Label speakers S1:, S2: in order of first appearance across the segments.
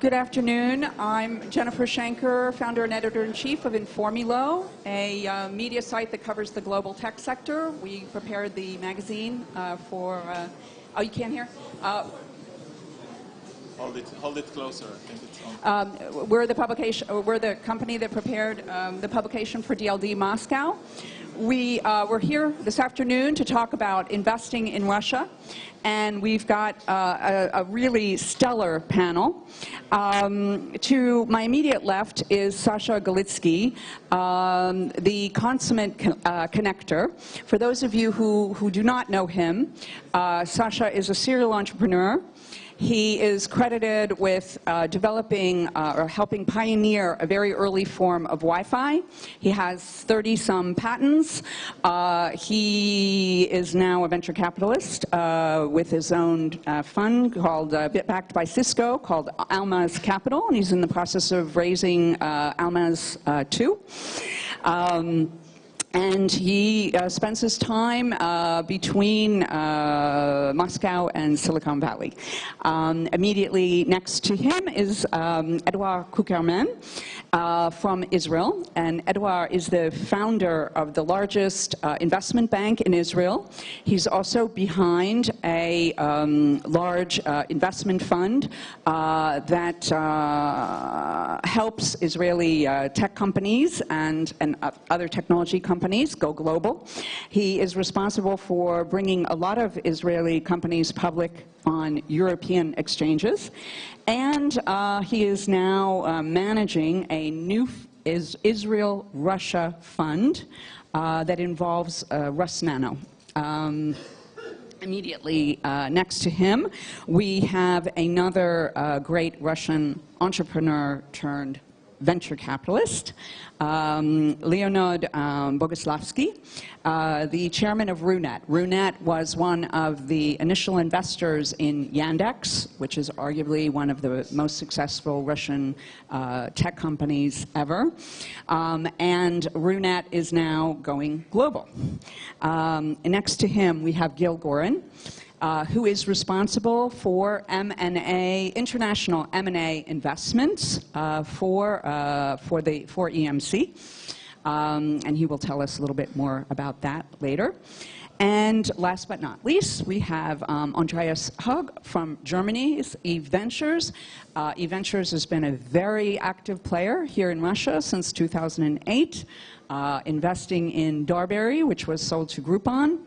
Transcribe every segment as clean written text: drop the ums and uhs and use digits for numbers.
S1: Good afternoon. I'm Jennifer Schenker, founder and editor-in-chief of Informulo, a media site that covers the global tech sector. We prepared the magazine for... oh, you can't hear?
S2: Hold it closer. I think it's on.
S1: We're the company that prepared the publication for DLD Moscow. We're here this afternoon to talk about investing in Russia, and we've got a really stellar panel. To my immediate left is Sasha Galitsky, the consummate connector. For those of you who do not know him, Sasha is a serial entrepreneur. He is credited with developing or helping pioneer a very early form of Wi-Fi. He has 30-some patents. He is now a venture capitalist with his own fund called, backed by Cisco, called Almaz Capital, and he's in the process of raising Almaz 2. And he spends his time between Moscow and Silicon Valley. Immediately next to him is Edouard Cukierman from Israel. And Edouard is the founder of the largest investment bank in Israel. He's also behind a large investment fund that helps Israeli tech companies and other technology companies go global. He is responsible for bringing a lot of Israeli companies public on European exchanges. And he is now managing a new Israel-Russia fund that involves Rusnano. Immediately next to him, we have another great Russian entrepreneur turned venture capitalist, Leonid Boguslavsky, the chairman of RUNET. RUNET was one of the initial investors in Yandex, which is arguably one of the most successful Russian tech companies ever. And RUNET is now going global. Next to him, we have Goren, who is responsible for M&A, international M&A investments for EMC. And he will tell us a little bit more about that later. And last but not least, we have Andreas Haug from Germany's eVentures. eVentures has been a very active player here in Russia since 2008, investing in Darberry, which was sold to Groupon.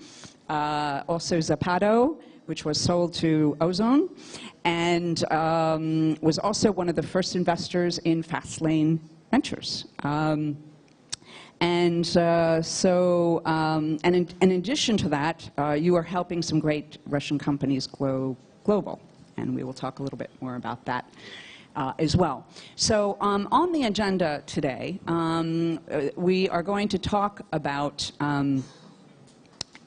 S1: Also Zapato, which was sold to Ozone, and was also one of the first investors in Fastlane Ventures. In addition to that, you are helping some great Russian companies go global, and we will talk a little bit more about that as well. So on the agenda today, we are going to talk about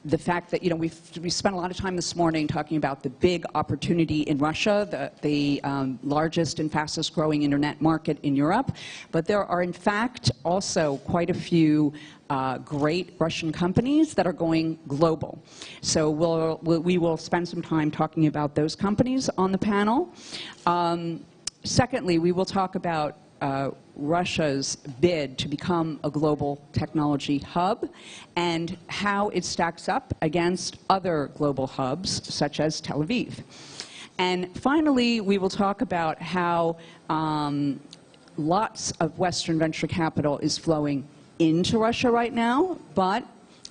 S1: the fact that, we spent a lot of time this morning talking about the big opportunity in Russia, the largest and fastest growing internet market in Europe. But there are, in fact, also quite a few great Russian companies that are going global. So we will spend some time talking about those companies on the panel. Secondly, we will talk about Russia's bid to become a global technology hub and how it stacks up against other global hubs, such as Tel Aviv. And finally, we will talk about how lots of Western venture capital is flowing into Russia right now, but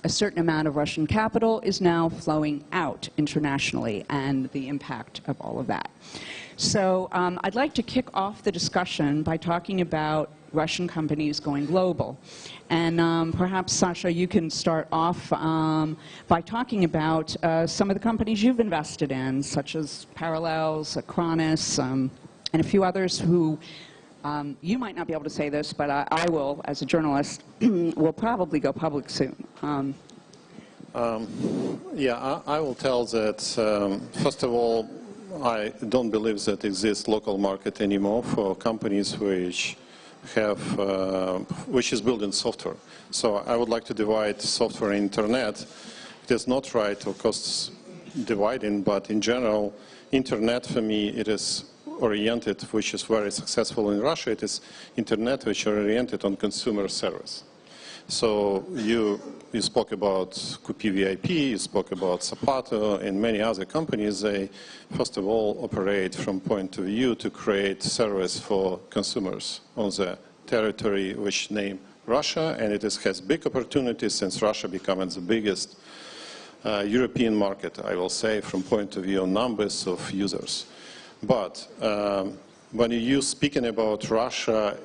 S1: a certain amount of Russian capital is now flowing out internationally, and the impact of all of that. So I'd like to kick off the discussion by talking about Russian companies going global. And perhaps, Sasha, you can start off by talking about some of the companies you've invested in, such as Parallels, Acronis, and a few others who you might not be able to say this, but I will, as a journalist, will probably go public soon.
S3: Yeah, I will tell that, first of all, I don't believe that exists local market anymore for companies which is building software. So I would like to divide software and internet. It is not right or costs dividing, but in general, internet for me, it is oriented, which is very successful in Russia. It is internet which are oriented on consumer service. So you spoke about Kupi VIP, you spoke about Zapato, and many other companies. They, first of all, operate from point of view to create service for consumers on the territory which name Russia, and it has big opportunities since Russia becomes the biggest European market, I will say, from point of view of numbers of users. But when you're speaking about Russia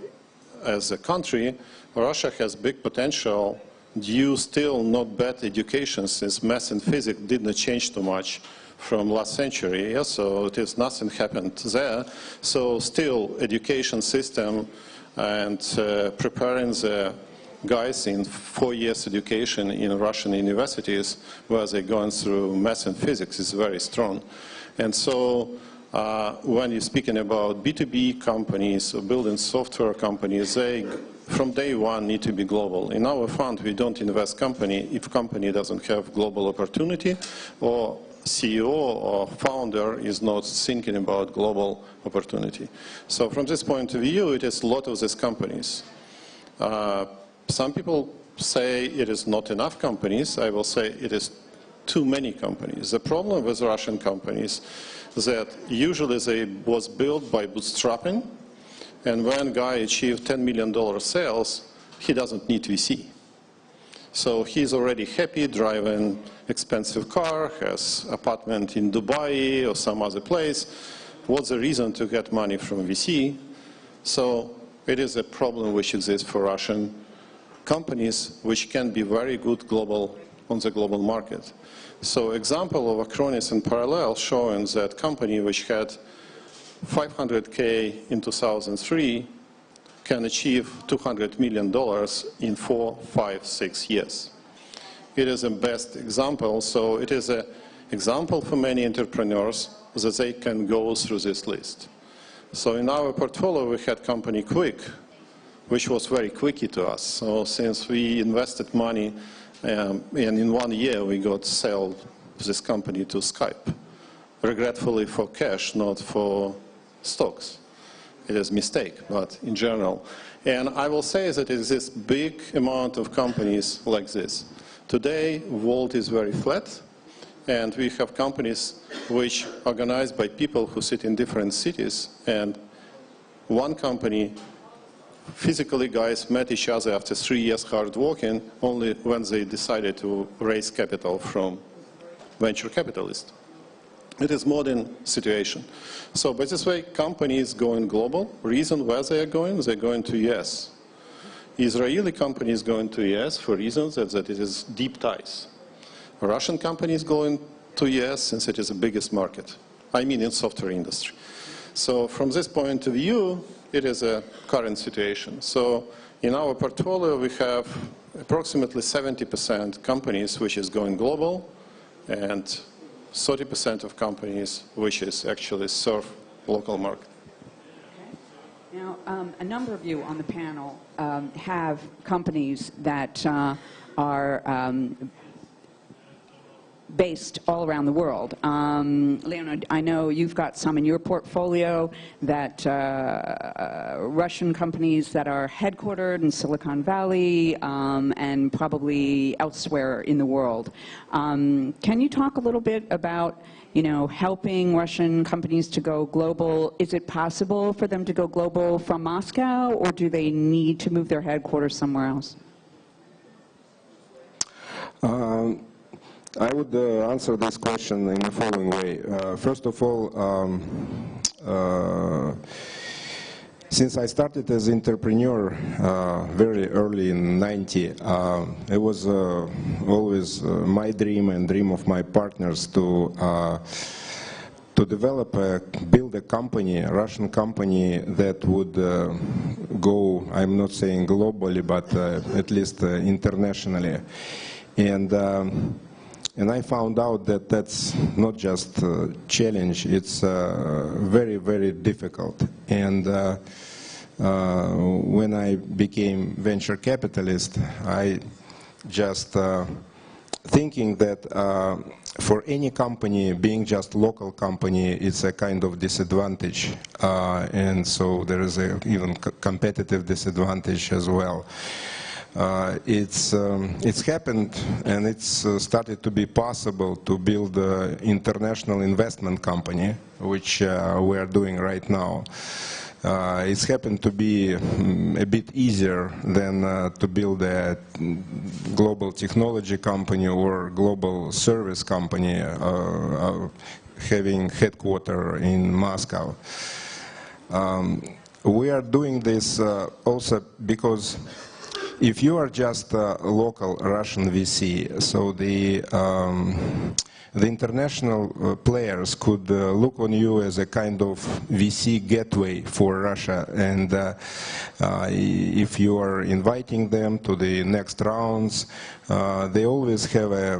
S3: as a country, Russia has big potential due still not bad education, since math and physics did not change too much from last century. Yeah? So it is nothing happened there. So still education system and preparing the guys in 4 years education in Russian universities where they're going through math and physics is very strong. And so when you're speaking about B2B companies or building software companies, they from day one need to be global. In our fund, we don't invest company if company doesn't have global opportunity, or CEO or founder is not thinking about global opportunity. So from this point of view, it is a lot of these companies. Some people say it is not enough companies. I will say it is too many companies. The problem with Russian companies is that usually they was built by bootstrapping, and when a guy achieves $10 million sales, he doesn't need VC. So he's already happy driving expensive car, has apartment in Dubai or some other place. What's the reason to get money from VC? So it is a problem which exists for Russian companies, which can be very good global on the global market. So example of Acronis in parallel showing that company which had 500K in 2003 can achieve $200 million in 4, 5, 6 years. It is a best example, so it is an example for many entrepreneurs that they can go through this list. So in our portfolio we had company Quick, which was very quicky to us. So since we invested money and in 1 year we got sell this company to Skype. Regretfully for cash, not for stocks. It is a mistake, but in general. And I will say that it is this big amount of companies like this. Today, world is very flat, and we have companies which are organized by people who sit in different cities, and one company, physically guys met each other after 3 years hard working, only when they decided to raise capital from venture capitalists. It is modern situation. So by this way, companies going global. Reason why they are going? They're going to US. Israeli companies going to US for reasons that it is deep ties. Russian companies going to US since it is the biggest market. I mean in software industry. So from this point of view, it is a current situation. So in our portfolio, we have approximately 70% companies which is going global, and 30% of companies which is actually serve local market.
S1: Okay. Now, a number of you on the panel have companies that are based all around the world. Leonid, I know you've got some in your portfolio that Russian companies that are headquartered in Silicon Valley and probably elsewhere in the world. Can you talk a little bit about, you know, helping Russian companies to go global? Is it possible for them to go global from Moscow, or do they need to move their headquarters somewhere else?
S4: I would answer this question in the following way. First of all, since I started as an entrepreneur very early in '90, it was always my dream and dream of my partners to develop, build a company, a Russian company that would go, I'm not saying globally, but at least internationally. And I found out that that's not just a challenge, it's very, very difficult. And when I became venture capitalist, I just thinking that for any company, being just local company, it's a kind of disadvantage, and so there is a even competitive disadvantage as well. It's happened, and it's started to be possible to build an international investment company, which we are doing right now. It's happened to be a bit easier than to build a global technology company or global service company having headquarters in Moscow. We are doing this also because if you are just a local Russian VC, so the international players could look on you as a kind of VC gateway for Russia, and if you are inviting them to the next rounds, they always have a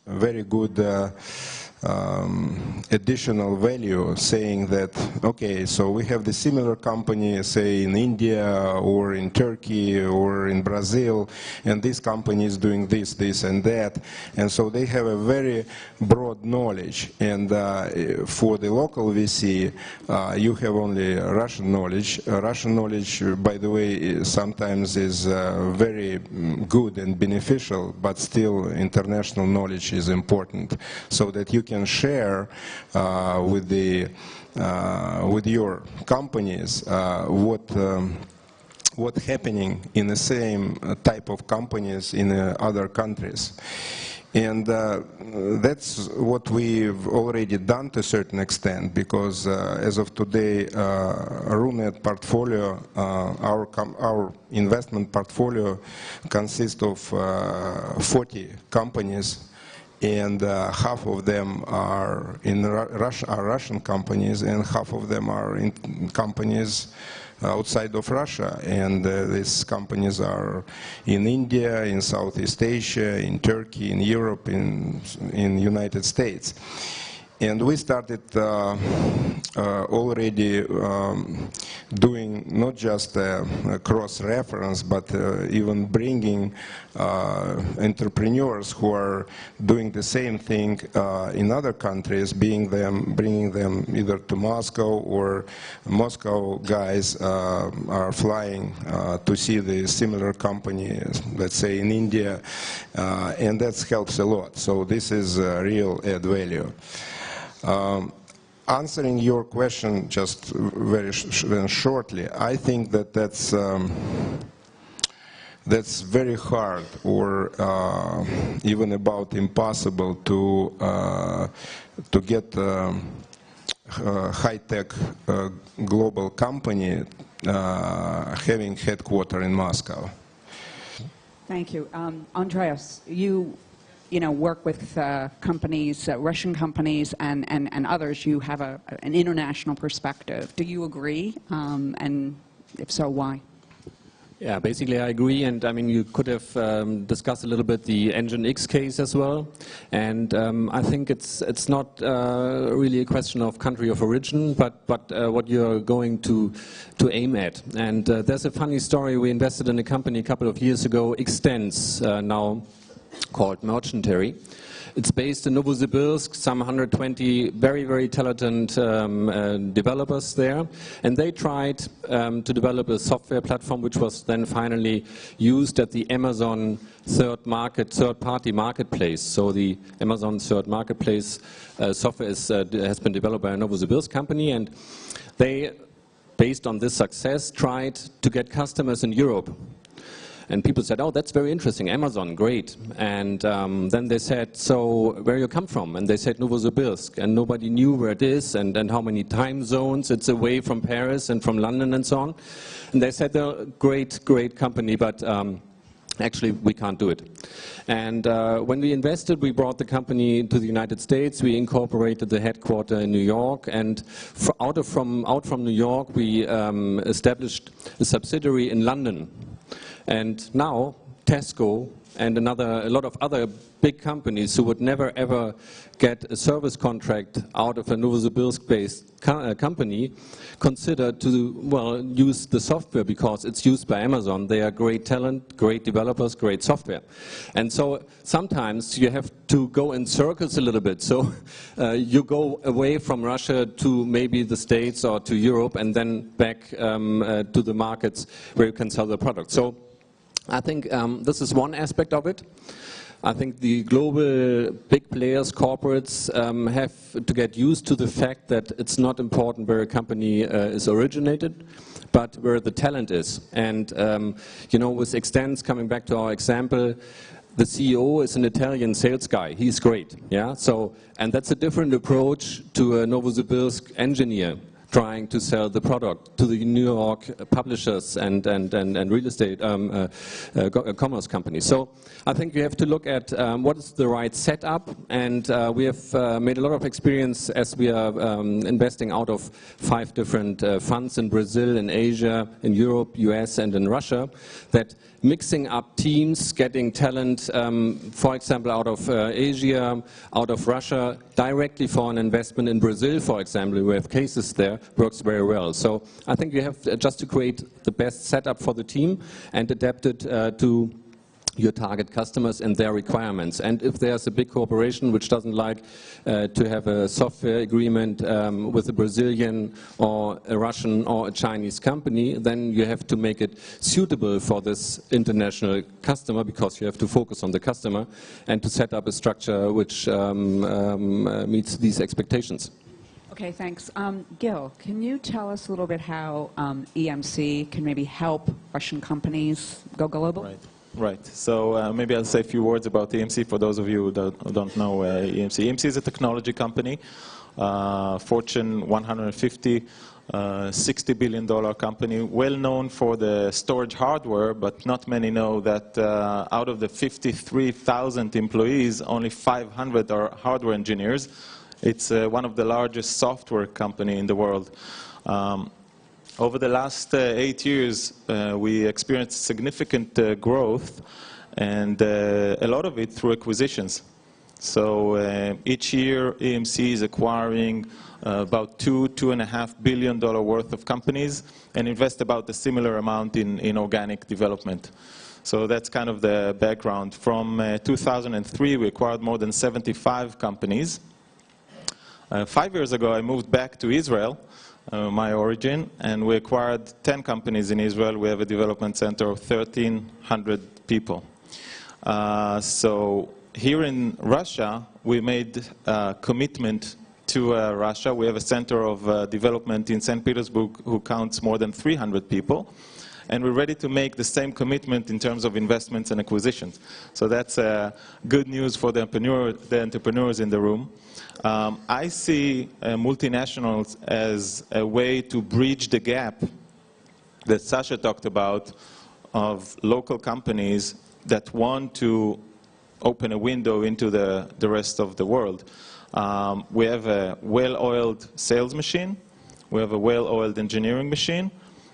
S4: very good additional value, saying that, okay, so we have the similar company, say in India or in Turkey or in Brazil, and this company is doing this, this and that, and so they have a very broad knowledge. And for the local VC, you have only Russian knowledge. Russian knowledge, by the way, sometimes is very good and beneficial, but still international knowledge is important, so that you can share with your companies what's happening in the same type of companies in other countries. And that's what we've already done to a certain extent, because as of today, RUNET portfolio, our investment portfolio consists of 40 companies, and half of them are in Russia, are Russian companies, and half of them are in companies outside of Russia. And these companies are in India, in Southeast Asia, in Turkey, in Europe, in United States. And we started already doing not just a cross-reference, but even bringing entrepreneurs who are doing the same thing in other countries, bringing them either to Moscow, or Moscow guys are flying to see the similar company, let's say in India, and that helps a lot. So this is real add value. Answering your question just very shortly, I think that that's very hard, or even about impossible to get a high-tech global company having headquarters in Moscow.
S1: Thank you. Andreas, you know, work with companies, Russian companies and others. You have an international perspective. Do you agree? And if so, why?
S5: Yeah, basically I agree, and I mean you could have discussed a little bit the Engine X case as well, and I think it's not really a question of country of origin, but what you're going to aim at. And there's a funny story. We invested in a company a couple of years ago, Extends, now called Merchantary. It's based in Novosibirsk, some 120 very, very talented developers there, and they tried to develop a software platform which was then finally used at the Amazon third-party marketplace. So the Amazon third marketplace software has been developed by a Novosibirsk company, and they, based on this success, tried to get customers in Europe. And people said, oh, that's very interesting, Amazon, great. And then they said, so where you come from? And they said Novosibirsk, and nobody knew where it is and how many time zones it's away from Paris and from London and so on. And they said, they're a great, great company, but actually we can't do it. And when we invested, we brought the company to the United States. We incorporated the headquarters in New York, and out from New York, we established a subsidiary in London. And now Tesco and a lot of other big companies who would never ever get a service contract out of a Novosibirsk-based company consider to, well, use the software because it's used by Amazon. They are great talent, great developers, great software. And so sometimes you have to go in circles a little bit. So you go away from Russia to maybe the States or to Europe and then back to the markets where you can sell the product. So I think this is one aspect of it. I think the global big players, corporates, have to get used to the fact that it's not important where a company is originated, but where the talent is. And you know, with Extends, coming back to our example, the CEO is an Italian sales guy. He's great, yeah. So, and that's a different approach to a Novosibirsk engineer trying to sell the product to the New York publishers and real estate commerce companies. So I think we have to look at what is the right setup, and we have made a lot of experience as we are investing out of 5 different funds in Brazil, in Asia, in Europe, US, and in Russia, that mixing up teams, getting talent, for example, out of Asia, out of Russia, directly for an investment in Brazil, for example, we have cases there, works very well. So I think you have just to create the best setup for the team and adapt it to your target customers and their requirements. And if there's a big corporation which doesn't like to have a software agreement with a Brazilian or a Russian or a Chinese company, then you have to make it suitable for this international customer, because you have to focus on the customer and to set up a structure which meets these expectations.
S1: Okay, thanks. Gil, can you tell us a little bit how EMC can maybe help Russian companies go global?
S2: Right. So maybe I'll say a few words about EMC for those of you who don't know EMC. EMC is a technology company, Fortune 150, $60 billion company, well known for the storage hardware, but not many know that out of the 53,000 employees, only 500 are hardware engineers. It's one of the largest software company in the world. Over the last 8 years, we experienced significant growth, and a lot of it through acquisitions. So each year, EMC is acquiring about $2.5 billion worth of companies and invest about a similar amount in organic development. So that's kind of the background. From 2003, we acquired more than 75 companies. 5 years ago, I moved back to Israel, my origin, and we acquired 10 companies in Israel. We have a development center of 1,300 people. So here in Russia, we made a commitment to Russia. We have a center of development in St. Petersburg who counts more than 300 people. And we're ready to make the same commitment in terms of investments and acquisitions. So that's good news for the entrepreneurs in the room. I see multinationals as a way to bridge the gap that Sasha talked about of local companies that want to open a window into the rest of the world. We have a well-oiled sales machine. We have a well-oiled engineering machine.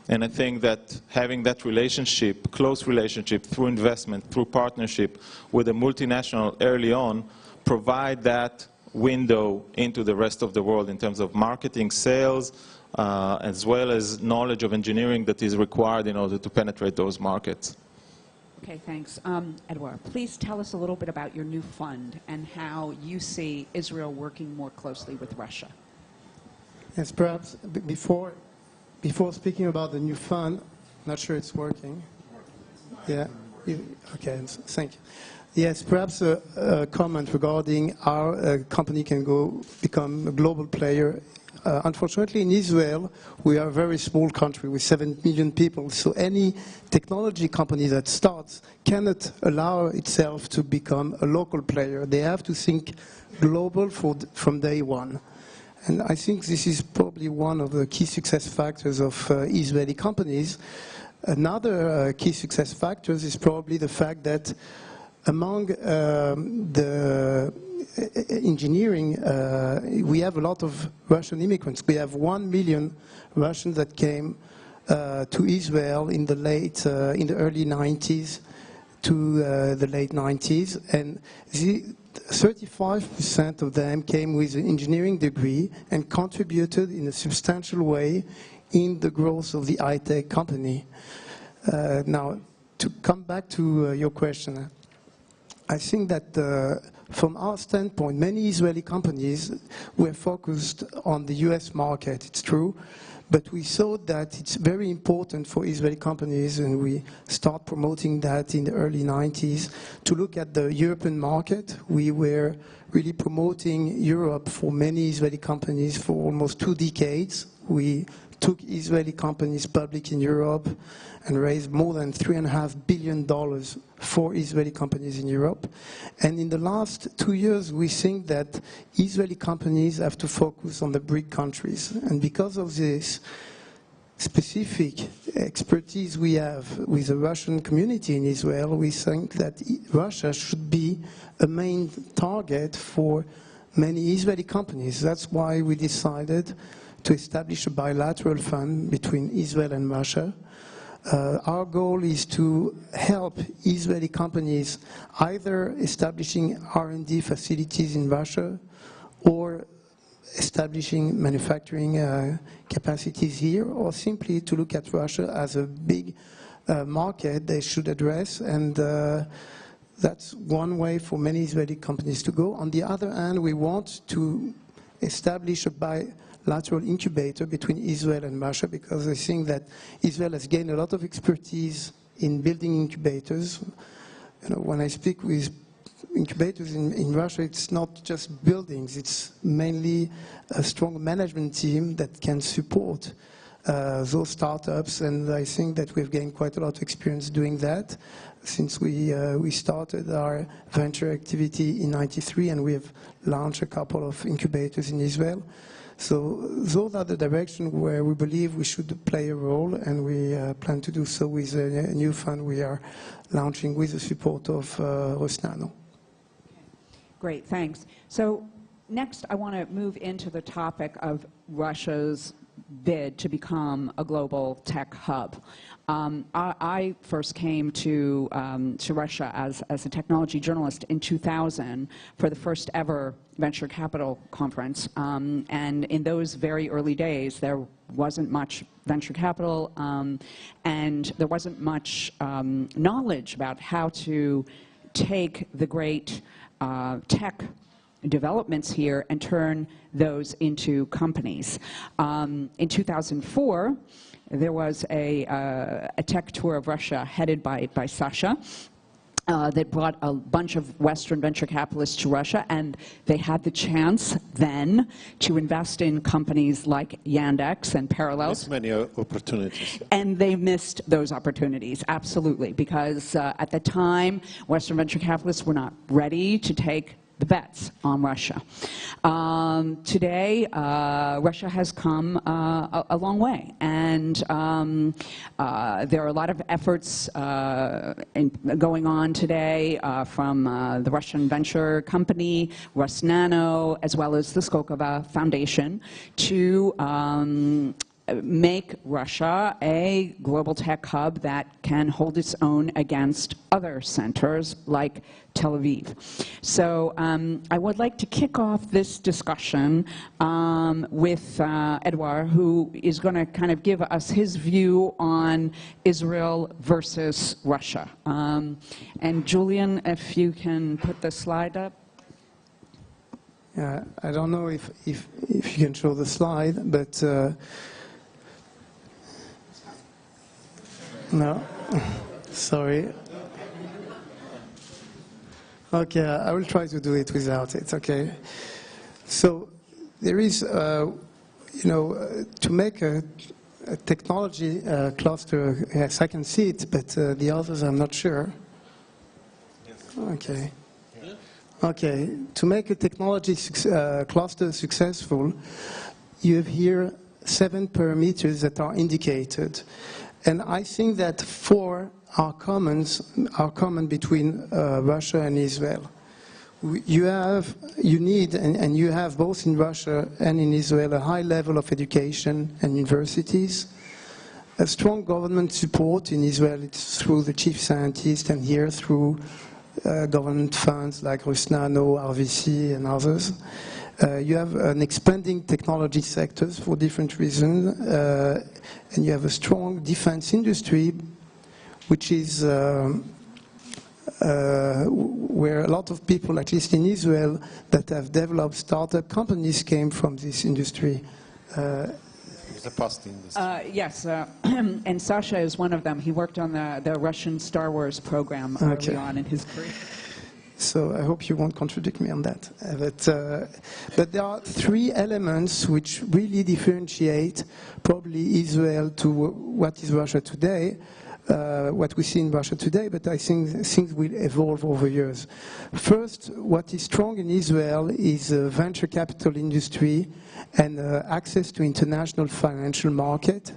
S2: And I think that having that relationship, close relationship, through investment, through partnership with a multinational early on, provide that window into the rest of the world in terms of marketing, sales, as well as knowledge of engineering that is required in order to penetrate those markets.
S1: Okay, thanks. Edouard, please tell us a little bit about your new fund and how you see Israel working more closely with Russia.
S6: Yes, perhaps before speaking about the new fund, not sure it's working. Yeah. Okay. Thank you. Yes, perhaps a comment regarding our company can become a global player. Unfortunately, in Israel, we are a very small country with 7 million people. So any technology company that starts cannot allow itself to become a local player. They have to think global from day one. And I think this is probably one of the key success factors of Israeli companies. Another key success factors is probably the fact that among the engineering, we have a lot of Russian immigrants. We have 1 million Russians that came to Israel in the early 90s to the late 90s, and 35% of them came with an engineering degree and contributed in a substantial way in the growth of the high-tech company. Now, to come back to your question, I think that from our standpoint, many Israeli companies were focused on the US market, it's true, but we saw that it's very important for Israeli companies, and we start promoting that in the early 90s, to look at the European market. We were really promoting Europe for many Israeli companies for almost 2 decades. We took Israeli companies public in Europe and raised more than $3.5 billion for Israeli companies in Europe. And in the last 2 years, we think that Israeli companies have to focus on the BRIC countries. And because of this specific expertise we have with the Russian community in Israel, we think that Russia should be a main target for many Israeli companies. That's why we decided to establish a bilateral fund between Israel and Russia. Our goal is to help Israeli companies either establishing R&D facilities in Russia or establishing manufacturing capacities here, or simply to look at Russia as a big market they should address. And that's one way for many Israeli companies to go. On the other hand, we want to establish a bilateral incubator between Israel and Russia, because I think that Israel has gained a lot of expertise in building incubators. You know, when I speak with incubators in Russia, it's not just buildings, it's mainly a strong management team that can support those startups, and I think that we've gained quite a lot of experience doing that since we started our venture activity in '93, and we have launched a couple of incubators in Israel. So those are the directions where we believe we should play a role, and we plan to do so with a new fund we are launching with the support of Rosnano.
S1: Great, thanks. So next I want to move into the topic of Russia's bid to become a global tech hub. I first came to Russia as a technology journalist in 2000 for the first ever venture capital conference. And in those very early days, there wasn't much venture capital, and there wasn't much knowledge about how to take the great tech developments here and turn those into companies. In 2004, there was a tech tour of Russia headed by Sasha that brought a bunch of Western venture capitalists to Russia, and they had the chance then to invest in companies like Yandex and Parallel.
S3: There's many opportunities.
S1: And they missed those opportunities, absolutely, because at the time, Western venture capitalists were not ready to take the bets on Russia. Today, Russia has come a long way, and there are a lot of efforts going on today from the Russian venture company, Rosnano, as well as the Skokova Foundation, to make Russia a global tech hub that can hold its own against other centers like Tel Aviv. So I would like to kick off this discussion with Edouard, who is going to kind of give us his view on Israel versus Russia. And Julian, if you can put the slide up.
S6: Yeah, I don't know if you can show the slide, but no, sorry. Okay, I will try to do it without it, okay? So there is, you know, to make a technology cluster, yes, I can see it, but the others I'm not sure. Okay. Okay, to make a technology cluster successful, you have here 7 parameters that are indicated. And I think that 4 are common between Russia and Israel. You need, and you have both in Russia and in Israel, a high level of education and universities, a strong government support in Israel. It's through the chief scientist, and here through government funds like Rusnano, RVC, and others. You have an expanding technology sectors for different reasons, and you have a strong defense industry, which is where a lot of people, at least in Israel, that have developed startup companies came from this industry.
S3: The past industry.
S1: Yes, and Sasha is one of them. He worked on the Russian Star Wars program early on in his career.
S6: So I hope you won't contradict me on that. But there are three elements which really differentiate probably Israel to what is Russia today, what we see in Russia today, but I think things will evolve over years. First, what is strong in Israel is a venture capital industry and access to international financial market.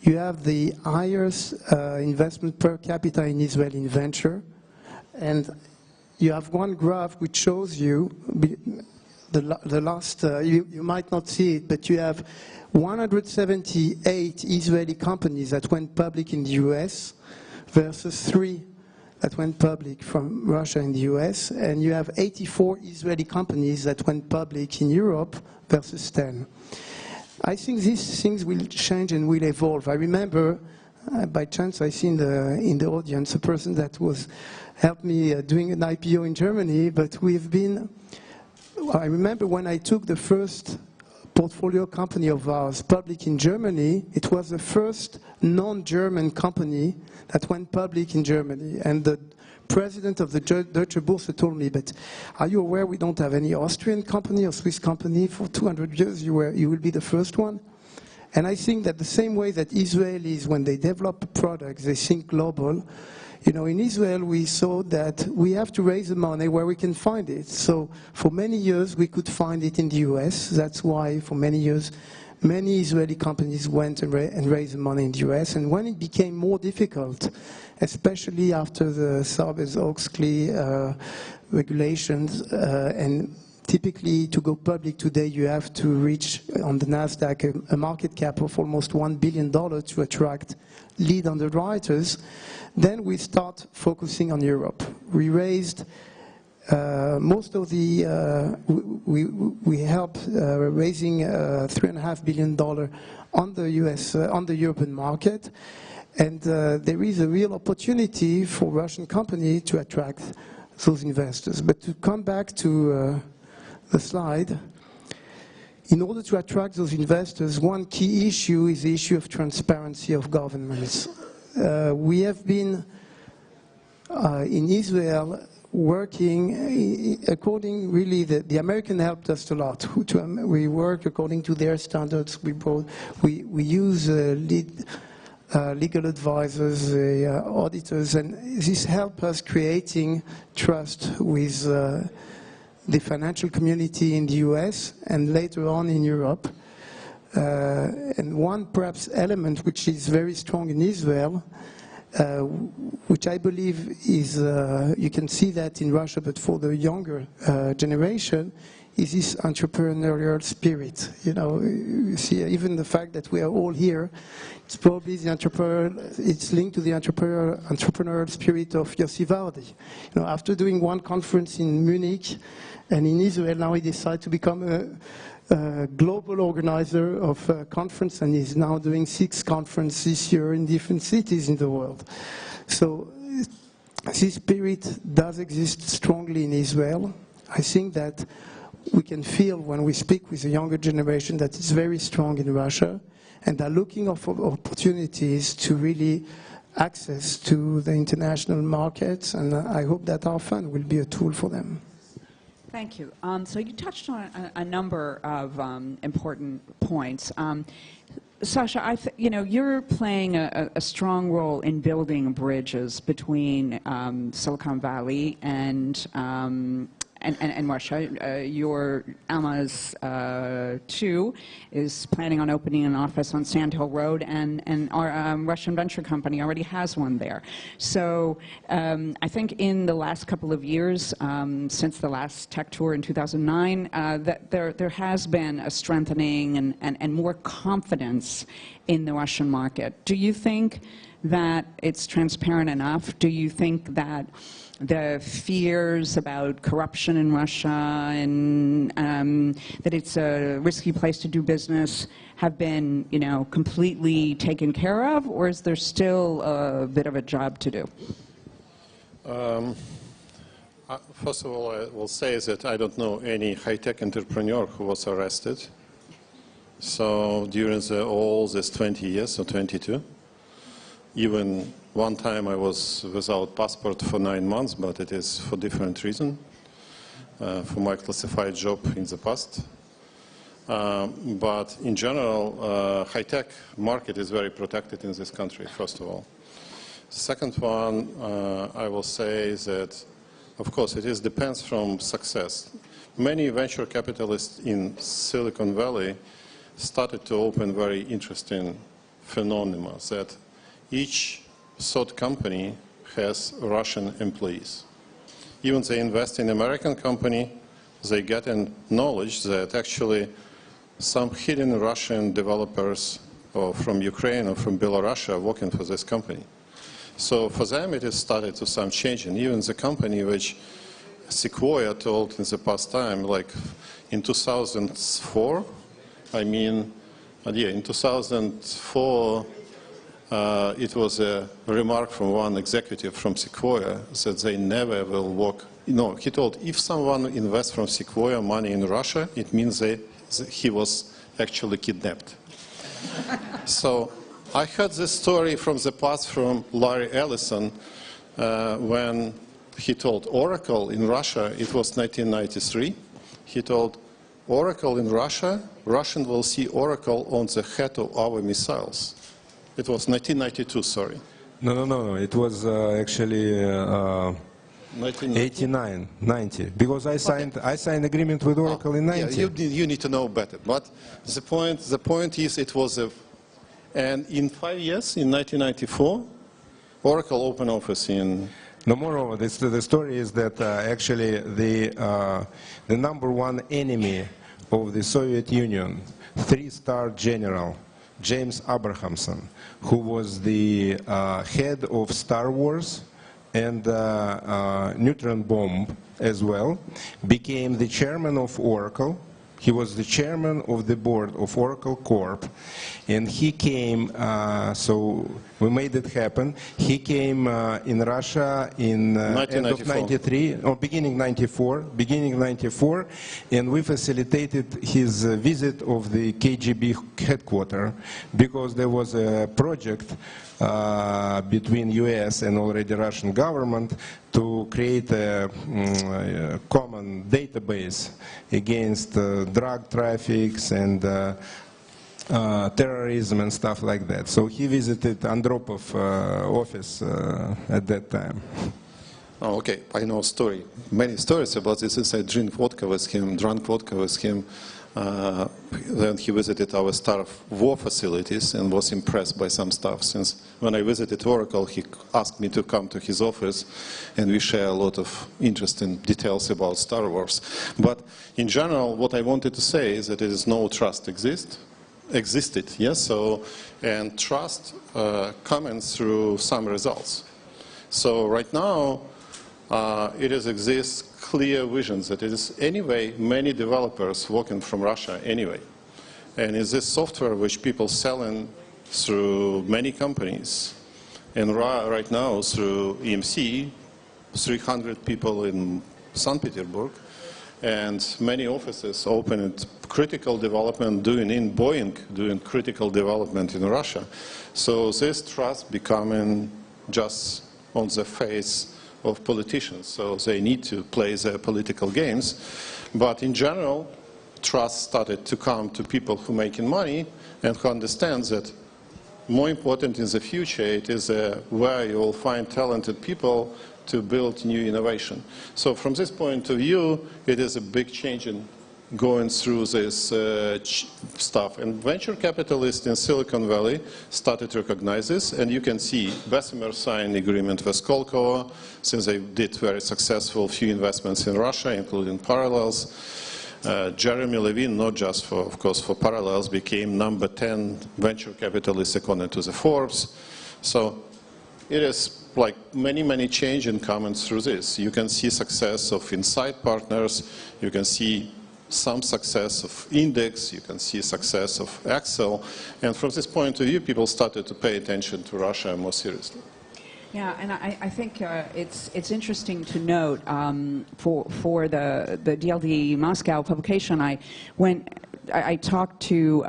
S6: You have the highest investment per capita in Israel in venture, and you have one graph which shows you the last, you might not see it, but you have 178 Israeli companies that went public in the US versus 3 that went public from Russia and the US, and you have 84 Israeli companies that went public in Europe versus 10. I think these things will change and will evolve. I remember, by chance I see in the audience a person that was helped me doing an IPO in Germany, but we've been, I remember when I took the first portfolio company of ours public in Germany, it was the first non-German company that went public in Germany. And the president of the Deutsche Börse told me, but are you aware we don't have any Austrian company or Swiss company for 200 years? You will be the first one. And I think that the same way that Israelis, when they develop products, they think global. You know, in Israel, we saw that we have to raise the money where we can find it. So for many years, we could find it in the US. That's why, for many years, many Israeli companies went and raised the money in the US. And when it became more difficult, especially after the Sarbanes-Oxley regulations, and typically to go public today, you have to reach on the NASDAQ a market cap of almost $1 billion to attract lead underwriters. Then we start focusing on Europe. We raised most of the, we helped raising $3.5 billion on the US, on the European market. And there is a real opportunity for Russian companies to attract those investors. But to come back to the slide, in order to attract those investors, one key issue is the issue of transparency of governments. We have been in Israel working according, really, the American helped us a lot. We work according to their standards. We use legal advisors, auditors, and this helped us creating trust with the financial community in the US and later on in Europe. And one perhaps element which is very strong in Israel, which I believe is, you can see that in Russia, but for the younger generation, is this entrepreneurial spirit. You know, you see even the fact that we are all here, it's probably the it's linked to the entrepreneurial spirit of Yossi Vardi. You know, after doing one conference in Munich and in Israel, now he decided to become a global organizer of a conference, and he's now doing 6 conferences this year in different cities in the world. So this spirit does exist strongly in Israel. I think that we can feel when we speak with the younger generation that it's very strong in Russia, and they're looking for opportunities to really access to the international markets, and I hope that our fund will be a tool for them.
S1: Thank you. So you touched on a number of important points. Sasha, you know, you're playing a strong role in building bridges between Silicon Valley and and Russia. Your Alma's 2 is planning on opening an office on Sand Hill Road, and our Russian venture company already has one there. So I think in the last couple of years, since the last tech tour in 2009, that there has been a strengthening and more confidence in the Russian market. Do you think that it's transparent enough? Do you think that the fears about corruption in Russia and that it's a risky place to do business have been, completely taken care of, or is there still a bit of a job to do?
S3: First of all, I will say that I don't know any high-tech entrepreneur who was arrested. So during all these 20 years, or 22, even one time I was without passport for 9 months, but it is for different reason, for my classified job in the past. But in general, high-tech market is very protected in this country, first of all. Second one, I will say that, of course, it depends from success. Many venture capitalists in Silicon Valley started to open very interesting phenomena that each third company has Russian employees. Even they invest in American company, they get in knowledge that actually some hidden Russian developers or from Ukraine or from Belarus are working for this company. So for them it has started to some change, and even the company which Sequoia told in the past time, like in 2004, in 2004 it was a remark from one executive from Sequoia that they never will work. No, he told if someone invests from Sequoia money in Russia, it means he was actually kidnapped. So I heard this story from the past from Larry Ellison when he told Oracle in Russia, it was 1993, he told Oracle in Russia, Russian will see Oracle on the head of our missiles. It was 1992, sorry.
S4: No. It was actually 89, 90. Because I signed agreement with Oracle in 90.
S3: Yeah, you need to know better. But the point is, it was and in 5 years, in 1994, Oracle opened office in.
S4: No, moreover, the story is that actually the number one enemy of the Soviet Union, 3-star general, James Abrahamson, who was the head of Star Wars and neutron bomb as well, became the chairman of Oracle. He was the chairman of the board of Oracle Corp, and he came, so we made it happen. He came in Russia in end of 93, or beginning 94, and we facilitated his visit of the KGB headquarters because there was a project between US and already Russian government to create a common database against drug traffics and terrorism and stuff like that. So he visited Andropov office at that time.
S3: Oh, okay, I know story. Many stories about this. Since I drank vodka with him, then he visited our Star War facilities and was impressed by some stuff. Since when I visited Oracle, he asked me to come to his office, and we share a lot of interesting details about Star Wars. But in general, what I wanted to say is that there is no trust existed, yes. So, and trust comes through some results. So right now, it exists clear visions that it is anyway many developers working from Russia anyway. And is this software which people selling through many companies, and right now through EMC, 300 people in St. Petersburg, and many offices open at critical development in Boeing, doing critical development in Russia. So this trust becoming just on the face of politicians, so they need to play their political games. But in general, trust started to come to people who are making money and who understand that more important in the future it is where you will find talented people to build new innovation. So from this point of view, it is a big change in going through this stuff. And venture capitalists in Silicon Valley started to recognize this, and you can see Bessemer signed agreement with Skolkovo, since they did very successful few investments in Russia, including Parallels. Jeremy Levin, not just for, of course, for Parallels, became number 10 venture capitalist according to the Forbes. So it is like many changes coming through this. You can see success of Insight Partners, you can see some success of Index, you can see success of Excel, and from this point of view, people started to pay attention to Russia more seriously.
S1: Yeah, and I think it's interesting to note for the DLD Moscow publication. I talked to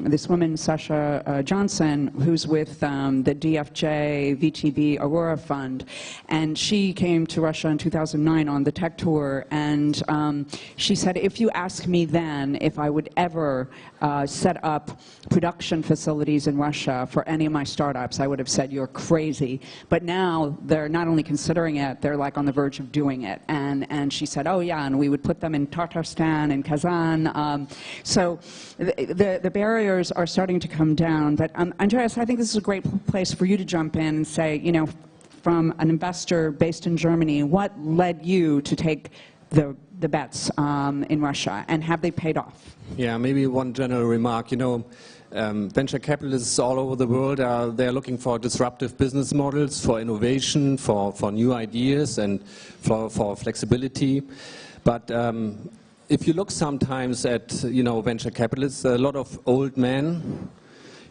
S1: this woman, Sasha Johnson, who's with the DFJ VTB Aurora Fund, and she came to Russia in 2009 on the tech tour, and she said, if you ask me then if I would ever set up production facilities in Russia for any of my startups, I would have said, you're crazy. But now they're not only considering it, they're like on the verge of doing it. And she said, oh yeah, and we would put them in Tatarstan and Kazan. So the barriers are starting to come down. But Andreas, I think this is a great place for you to jump in and say, you know, from an investor based in Germany, what led you to take the bets in Russia, and have they paid off?
S5: Yeah, maybe one general remark. You know, venture capitalists all over the world they're looking for disruptive business models, for innovation, for new ideas, and for flexibility. But if you look sometimes at venture capitalists, a lot of old men,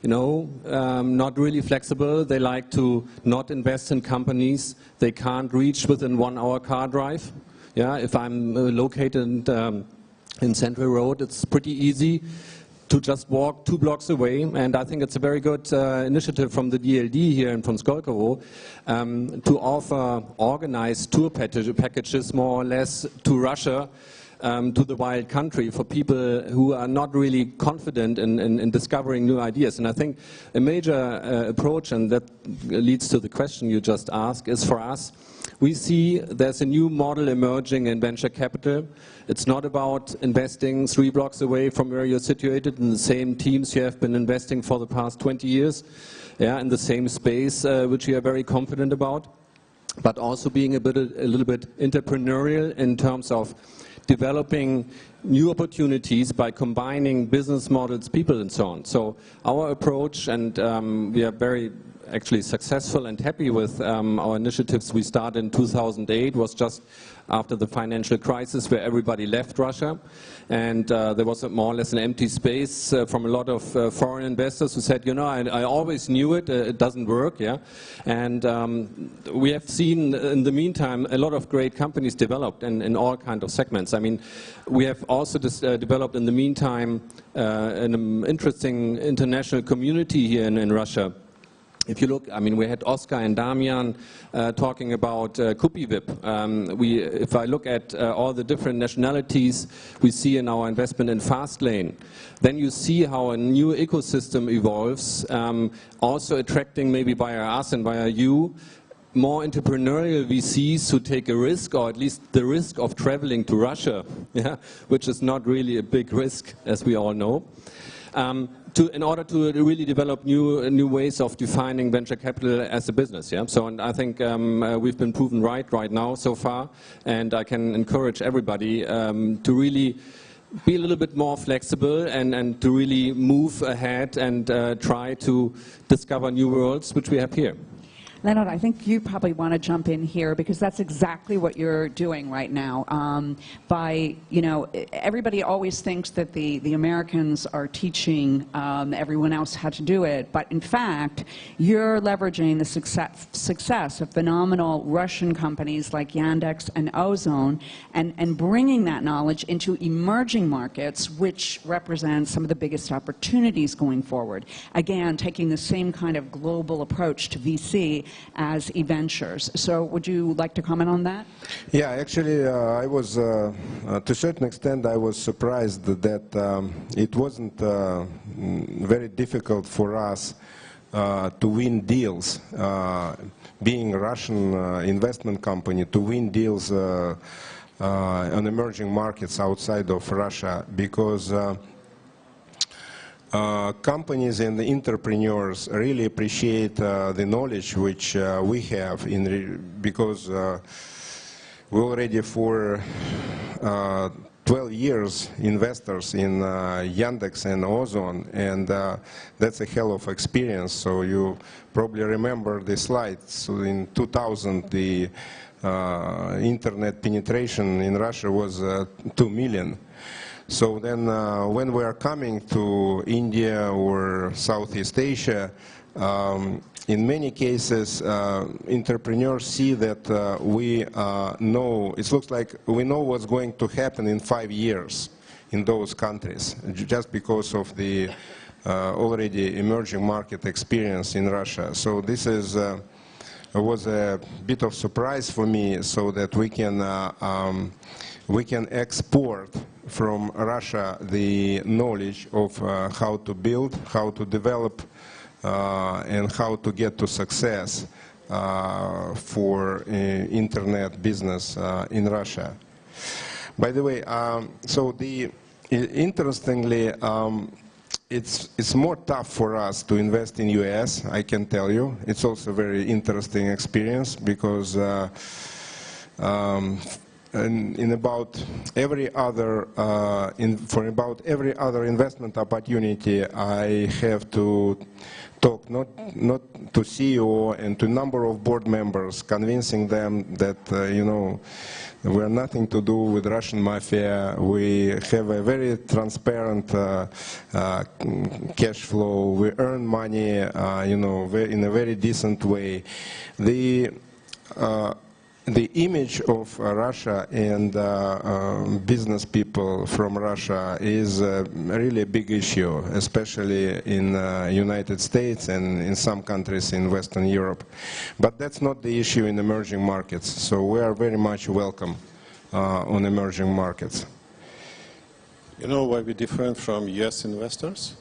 S5: not really flexible. They like to not invest in companies they can't reach within 1 hour car drive. Yeah, if I'm located in Central Road, it's pretty easy to just walk 2 blocks away, and I think it's a very good initiative from the DLD here and from Skolkovo to offer organized tour packages more or less to Russia, to the wild country, for people who are not really confident in discovering new ideas. And I think a major approach, and that leads to the question you just asked, is for us, we see there's a new model emerging in venture capital. It's not about investing 3 blocks away from where you're situated in the same teams you have been investing for the past 20 years, yeah, in the same space, which you are very confident about, but also being a little bit entrepreneurial in terms of developing new opportunities by combining business models, people, and so on. So our approach, and we are very actually successful and happy with our initiatives we started in 2008, was just after the financial crisis where everybody left Russia, and there was more or less an empty space from a lot of foreign investors who said, I always knew it, it doesn't work, yeah. And we have seen in the meantime a lot of great companies developed in all kinds of segments. I mean, we have also developed in the meantime an interesting international community here in Russia. If you look, I mean, we had Oscar and Damian talking about KupiVip. If I look at all the different nationalities we see in our investment in Fastlane, then you see how a new ecosystem evolves, also attracting maybe via us and via you, more entrepreneurial VCs who take a risk, or at least the risk of traveling to Russia, yeah, which is not really a big risk, as we all know. In order to really develop new ways of defining venture capital as a business, yeah. So, and I think we've been proven right now so far, and I can encourage everybody to really be a little bit more flexible and to really move ahead and try to discover new worlds, which we have here.
S1: Leonid, I think you probably want to jump in here, because that's exactly what you're doing right now. Everybody always thinks that the Americans are teaching everyone else how to do it, but in fact, you're leveraging the success of phenomenal Russian companies like Yandex and Ozone, and bringing that knowledge into emerging markets, which represent some of the biggest opportunities going forward. Again, taking the same kind of global approach to VC as e-ventures. So would you like to comment on that?
S4: Yeah, actually, I was, to a certain extent, I was surprised that it wasn't very difficult for us to win deals, being a Russian investment company, to win deals on emerging markets outside of Russia, because companies and the entrepreneurs really appreciate the knowledge which we have, because we already for 12 years investors in Yandex and Ozon, and that's a hell of experience. So you probably remember the slides. So in 2000, the internet penetration in Russia was 2 million. So then when we are coming to India or Southeast Asia, in many cases, entrepreneurs see that we know, it looks like we know what's going to happen in 5 years in those countries, just because of the already emerging market experience in Russia. So this is was a bit of surprise for me, so that we can export from Russia the knowledge of how to build, how to develop, and how to get to success for internet business in Russia. By the way, interestingly, it's more tough for us to invest in US, I can tell you. It's also a very interesting experience, because in about every other for about every other investment opportunity, I have to talk not to CEO and to a number of board members, convincing them that you know, we are nothing to do with Russian mafia. We have a very transparent cash flow. We earn money, you know, in a very decent way. The image of Russia and business people from Russia is really a big issue, especially in United States and in some countries in Western Europe. But that's not the issue in emerging markets, so we are very much welcome on emerging markets.
S3: You know why we're different from US investors?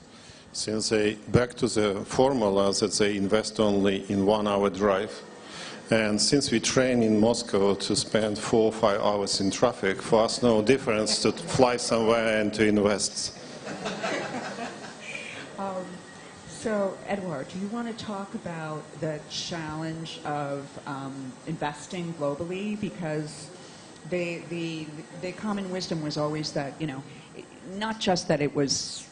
S3: Since they back to the formula that they invest only in 1 hour drive. And since we train in Moscow to spend 4 or 5 hours in traffic, for us no difference to fly somewhere and to invest.
S1: So, Edouard, do you want to talk about the challenge of investing globally? Because the common wisdom was always that, you know, not just that it was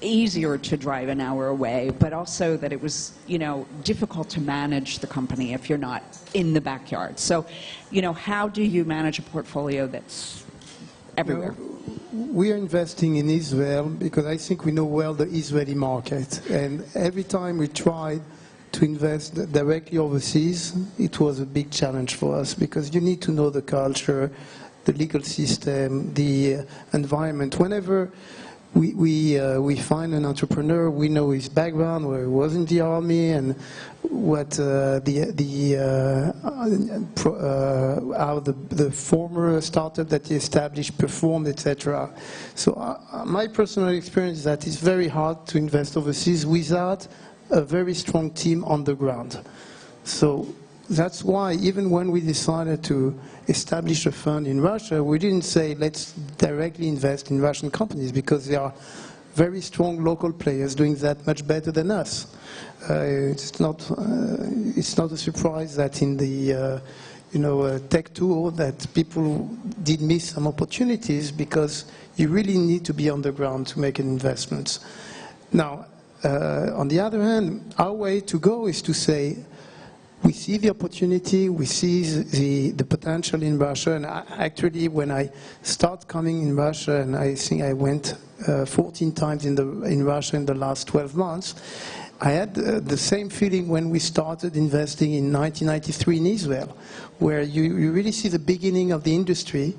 S1: easier to drive an hour away, but also that it was, you know, difficult to manage the company if you're not in the backyard. So, you know, how do you manage a portfolio that's everywhere?
S6: We are investing in Israel because I think we know well the Israeli market. And every time we tried to invest directly overseas, it was a big challenge for us, because you need to know the culture, the legal system, the environment. Whenever we find an entrepreneur, we know his background, where he was in the army, and what how the former startup that he established performed, etc. So my personal experience is that it's very hard to invest overseas without a very strong team on the ground. So that's why even when we decided to establish a fund in Russia, we didn't say let's directly invest in Russian companies, because there are very strong local players doing that much better than us. It's not a surprise that in the tech tool that people did miss some opportunities, because you really need to be on the ground to make an investment. Now, on the other hand, our way to go is to say, we see the opportunity, we see the potential in Russia, and actually when I start coming in Russia, and I think I went 14 times in Russia in the last 12 months, I had the same feeling when we started investing in 1993 in Israel, where you really see the beginning of the industry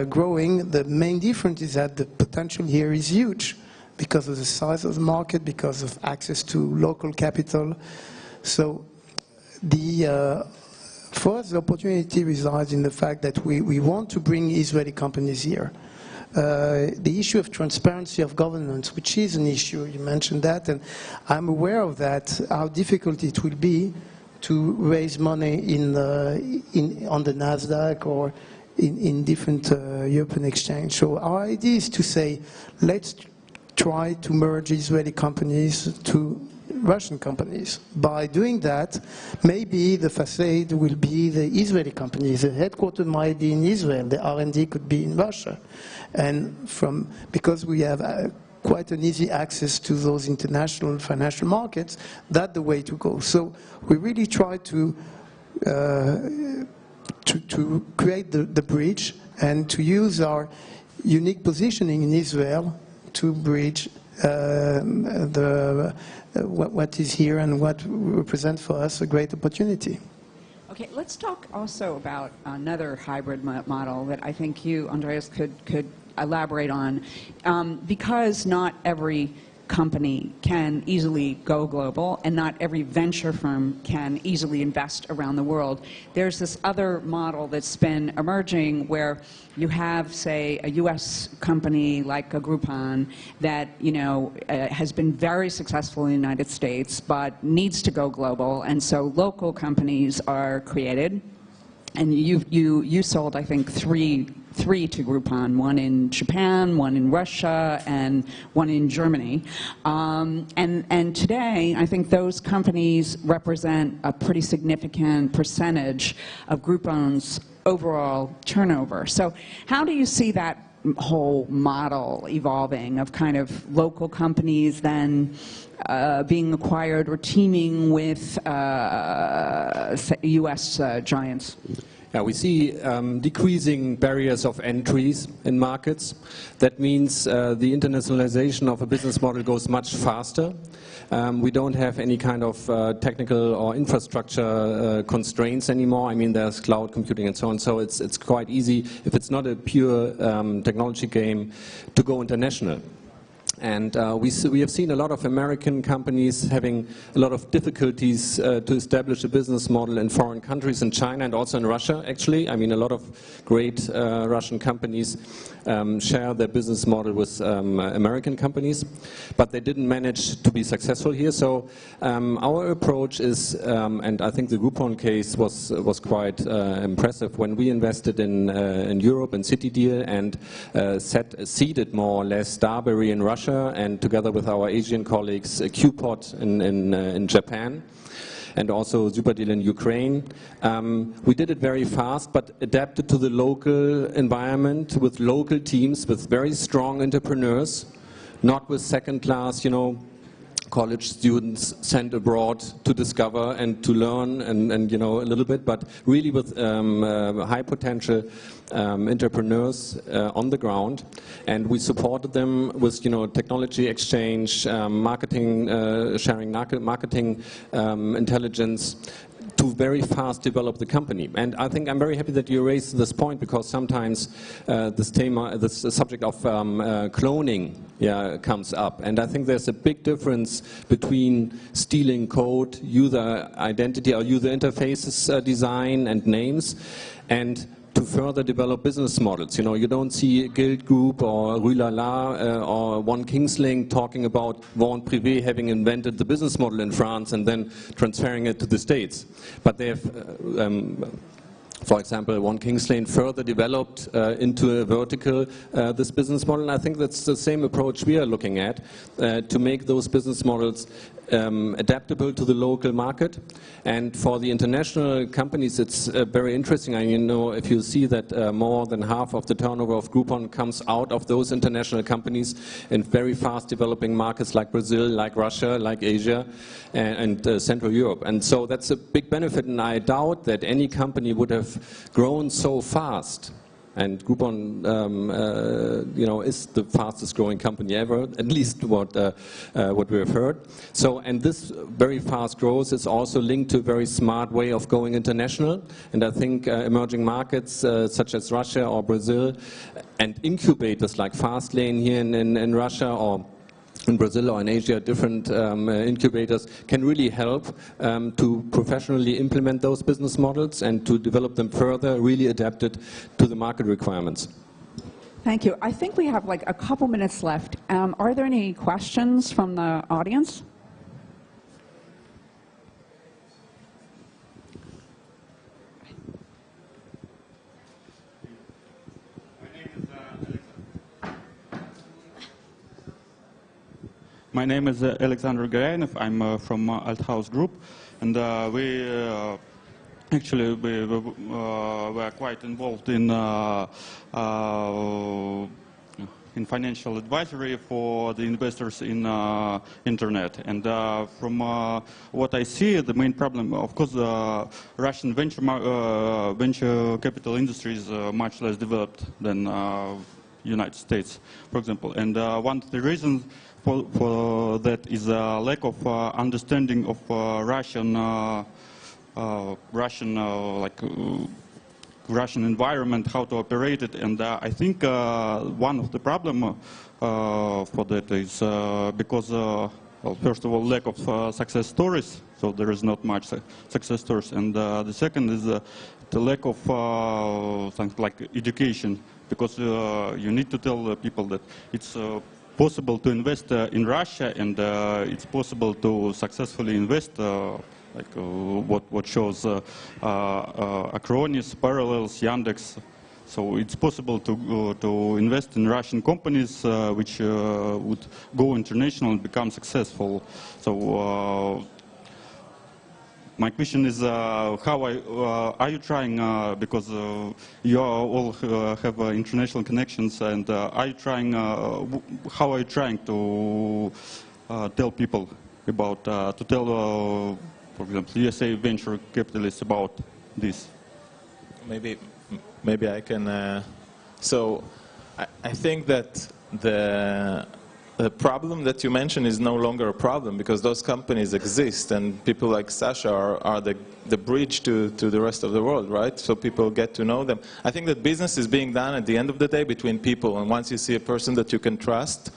S6: growing. The main difference is that the potential here is huge because of the size of the market, because of access to local capital. So for us, the opportunity resides in the fact that we want to bring Israeli companies here. the issue of transparency of governance, which is an issue, you mentioned that, and I'm aware of that, how difficult it will be to raise money on the NASDAQ or in different European exchange. So our idea is to say, let's try to merge Israeli companies to Russian companies. By doing that, maybe the facade will be the Israeli companies. The headquarters might be in Israel. The R&D could be in Russia. And because we have quite an easy access to those international financial markets, that's the way to go. So we really try to create the bridge and to use our unique positioning in Israel to bridge what is here and what represents for us a great opportunity.
S1: Okay, let's talk also about another hybrid model that I think you, Andreas, could elaborate on. Because not every company can easily go global and not every venture firm can easily invest around the world, there's this other model that's been emerging where you have, say, a US company like a Groupon that, you know, has been very successful in the United States but needs to go global, and so local companies are created. And you sold, I think, three to Groupon, one in Japan, one in Russia, and one in Germany. And today, I think those companies represent a pretty significant percentage of Groupon's overall turnover. So how do you see that whole model evolving of kind of local companies then being acquired or teaming with US giants?
S5: Yeah, we see decreasing barriers of entries in markets. That means the internationalization of a business model goes much faster. We don't have any kind of technical or infrastructure constraints anymore. I mean, there's cloud computing and so on, so it's quite easy, if it's not a pure technology game, to go international. And we have seen a lot of American companies having a lot of difficulties to establish a business model in foreign countries, in China and also in Russia, actually. I mean, a lot of great Russian companies share their business model with American companies, but they didn't manage to be successful here. So our approach is, and I think the Groupon case was quite impressive, when we invested in Europe, in City Deal, and seeded more or less Starberry in Russia, and together with our Asian colleagues, Qpot in Japan, and also Superdeal in Ukraine. We did it very fast, but adapted to the local environment, with local teams, with very strong entrepreneurs, not with second-class, you know, college students sent abroad to discover and to learn and you know, a little bit, but really with high potential entrepreneurs on the ground, and we supported them with, you know, technology exchange, marketing, sharing marketing intelligence, to very fast develop the company. And I think I'm very happy that you raised this point, because sometimes this subject of cloning comes up. And I think there's a big difference between stealing code, user identity or user interfaces design and names, and to further develop business models. You know, you don't see Guild Group or Rue La La or One Kingsling talking about Vaughan Privé having invented the business model in France and then transferring it to the States. But they have, for example, One Kingsling further developed into a vertical this business model. And I think that's the same approach we are looking at, to make those business models adaptable to the local market. And for the international companies, it's very interesting. I mean, you know, if you see that more than half of the turnover of Groupon comes out of those international companies in very fast developing markets like Brazil, like Russia, like Asia, and Central Europe. And so that's a big benefit, and I doubt that any company would have grown so fast. And Groupon, you know, is the fastest growing company ever, at least what we have heard. So, and this very fast growth is also linked to a very smart way of going international. And I think emerging markets such as Russia or Brazil, and incubators like Fastlane here in Russia, or in Brazil or in Asia, different incubators can really help to professionally implement those business models and to develop them further, really adapted to the market requirements.
S1: Thank you. I think we have like a couple minutes left. Are there any questions from the audience?
S7: My name is Alexander Goren. I'm from Althaus Group, and we actually were quite involved in financial advisory for the investors in internet. And from what I see, the main problem, of course, the Russian venture capital industry is much less developed than United States, for example. And one of the reasons for that is a lack of understanding of Russian environment, how to operate it. And I think one of the problem for that is because, well, first of all, lack of success stories. So there is not much success stories. And the second is the lack of something like education, because you need to tell people that it's possible to invest in Russia, and it's possible to successfully invest, what shows Acronis, Parallels, Yandex. So it's possible to invest in Russian companies which would go international and become successful. So my question is, how are you trying, because you all have international connections, and are you trying, how are you trying to tell people about, to tell, for example, USA venture capitalists about this?
S2: Maybe I can. So I think that the problem that you mentioned is no longer a problem, because those companies exist, and people like Sasha are the bridge to the rest of the world, right? So people get to know them. I think that business is being done at the end of the day between people, and once you see a person that you can trust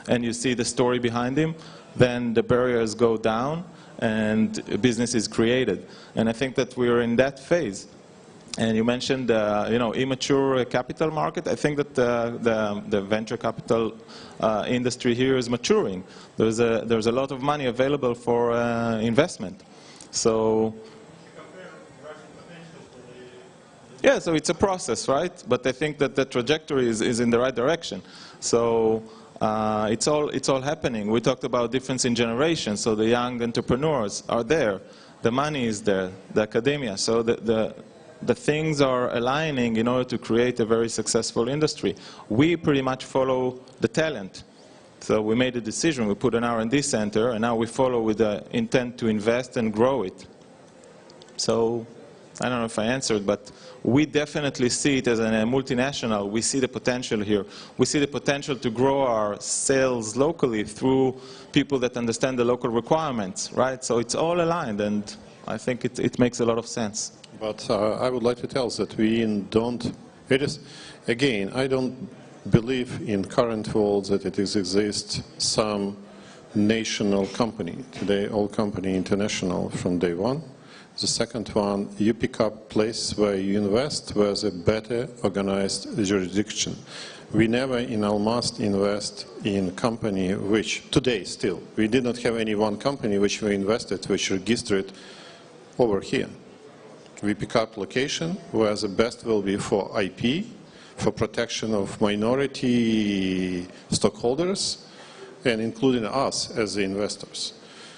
S2: and you see the story behind him, then the barriers go down and business is created. And I think that we're in that phase. And you mentioned, immature capital market. I think that the venture capital industry here is maturing. There's a lot of money available for investment. So, yeah, so it's a process, right? But I think that the trajectory is in the right direction. So it's all happening. We talked about difference in generations. So the young entrepreneurs are there. The money is there. The academia. So the things are aligning in order to create a very successful industry. We pretty much follow the talent. So we made a decision, we put an R&D center, and now we follow with the intent to invest and grow it. So I don't know if I answered, but we definitely see it as a multinational. We see the potential here. We see the potential to grow our sales locally through people that understand the local requirements, right? So it's all aligned, and I think it makes a lot of sense.
S3: But I would like to tell us that we don't, it is, again, I don't believe in current world that it exists some national company. Today, all company international from day one. The second one, you pick up place where you invest, where there's a better organized jurisdiction. We never in Almaz invest in company which, today still, we did not have any one company which we invested, which registered over here. We pick up location where the best will be for IP, for protection of minority stockholders, and including us as the investors.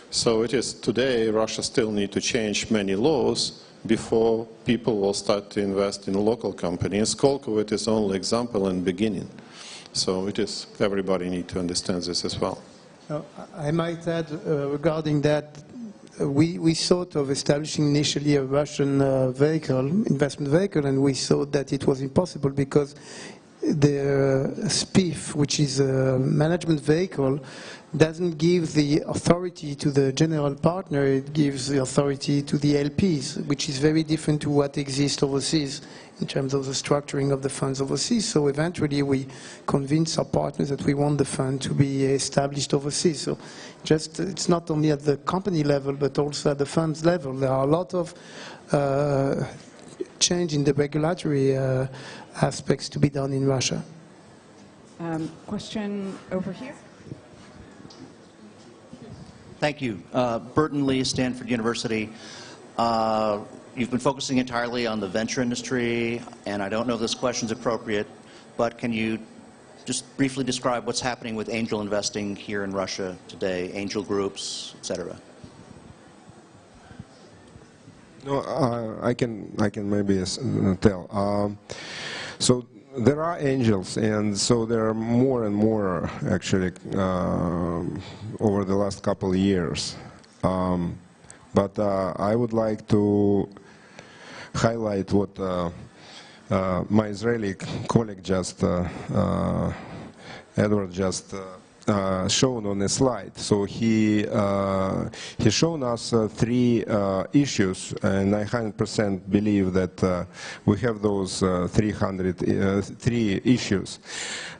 S3: So it is today, Russia still need to change many laws before people will start to invest in a local company. And Skolkovo, it is only example and beginning. So it is, everybody need to understand this as well.
S6: I might add regarding that, we thought of establishing initially a Russian investment vehicle, and we thought that it was impossible because the SPIF, which is a management vehicle, doesn't give the authority to the general partner, it gives the authority to the LPs, which is very different to what exists overseas in terms of the structuring of the funds overseas. So eventually we convince our partners that we want the fund to be established overseas. So just, it's not only at the company level, but also at the funds level. There are a lot of change in the regulatory aspects to be done in Russia.
S1: Question over here.
S8: Thank you. Burton Lee, Stanford University. You've been focusing entirely on the venture industry, and I don't know if this question is appropriate, but can you just briefly describe what's happening with angel investing here in Russia today, angel groups, et cetera?
S4: No, I can maybe tell. So there are angels, and so there are more and more actually over the last couple of years. But I would like to highlight what my Israeli colleague just, Edouard, just shown on the slide. So he shown us three issues, and I 100% believe that we have those three issues.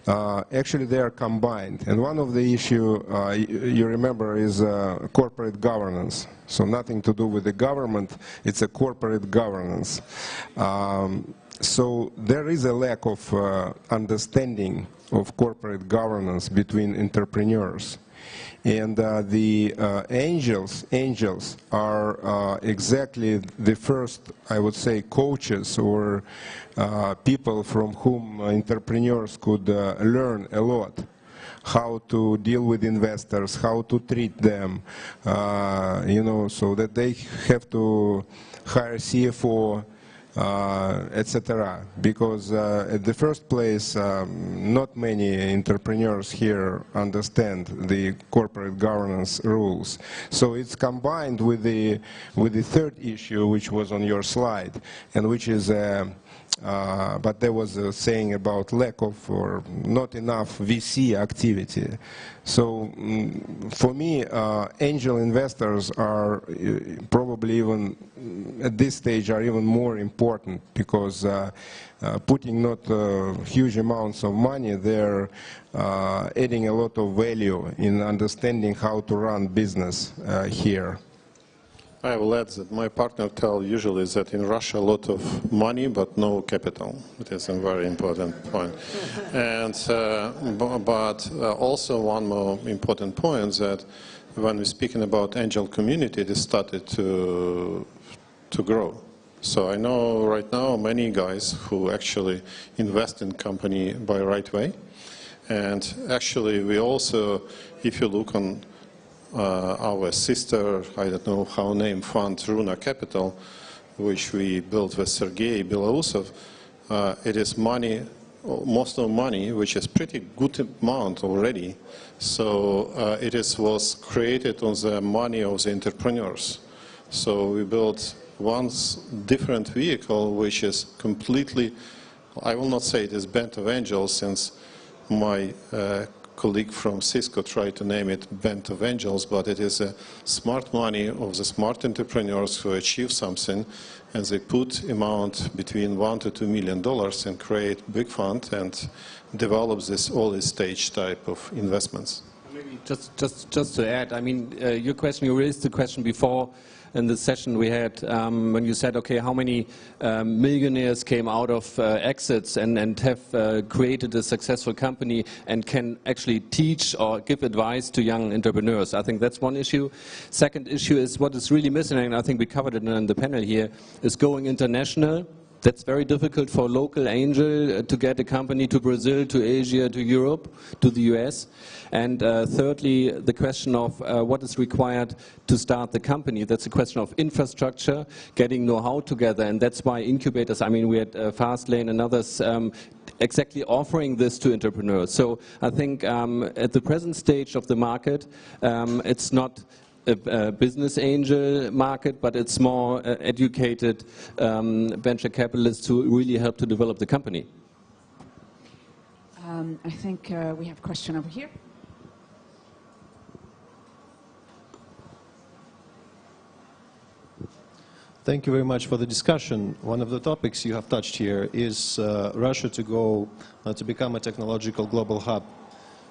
S4: Actually, they are combined, and one of the issue you remember is corporate governance. So nothing to do with the government; it's a corporate governance. So there is a lack of understanding of corporate governance between entrepreneurs. And the angels are exactly the first, I would say, coaches or people from whom entrepreneurs could learn a lot. How to deal with investors, how to treat them, you know, so that they have to hire CFO, etc. Because at the first place, not many entrepreneurs here understand the corporate governance rules. So it's combined with the third issue, which was on your slide, and which is but there was a saying about lack of or not enough VC activity. So for me, angel investors are probably even at this stage are even more important, because putting not huge amounts of money, they're adding a lot of value in understanding how to run business here.
S3: I will add that my partner tells usually that in Russia a lot of money but no capital. It is a very important point. And but also one more important point, that when we're speaking about angel community, it started to grow. So I know right now many guys who actually invest in company by right way. And actually we also, if you look on our sister, I don't know how named fund, Runa Capital, which we built with Sergei Belousov, it is money, most of money, which is pretty good amount already. So it was created on the money of the entrepreneurs. So we built one different vehicle, which is completely, I will not say it is bent of angels, since my colleague from Cisco tried to name it bent of angels, but it is a smart money of the smart entrepreneurs who achieve something, and they put amount between $1 to $2 million and create big fund and develop this early stage type of investments.
S5: Maybe just to add, I mean, your question, you raised the question before in the session we had when you said, okay, how many millionaires came out of exits and have created a successful company and can actually teach or give advice to young entrepreneurs. I think that's one issue. Second issue is what is really missing, and I think we covered it in the panel here, is going international. That's very difficult for a local angel to get a company to Brazil, to Asia, to Europe, to the US. And thirdly, the question of what is required to start the company. That's a question of infrastructure, getting know-how together, and that's why incubators, I mean, we had Fastlane and others exactly offering this to entrepreneurs. So I think at the present stage of the market, it's not a business angel market, but it's more educated venture capitalists who really help to develop the company.
S1: I think we have a question over here.
S9: Thank you very much for the discussion. One of the topics you have touched here is Russia to become a technological global hub.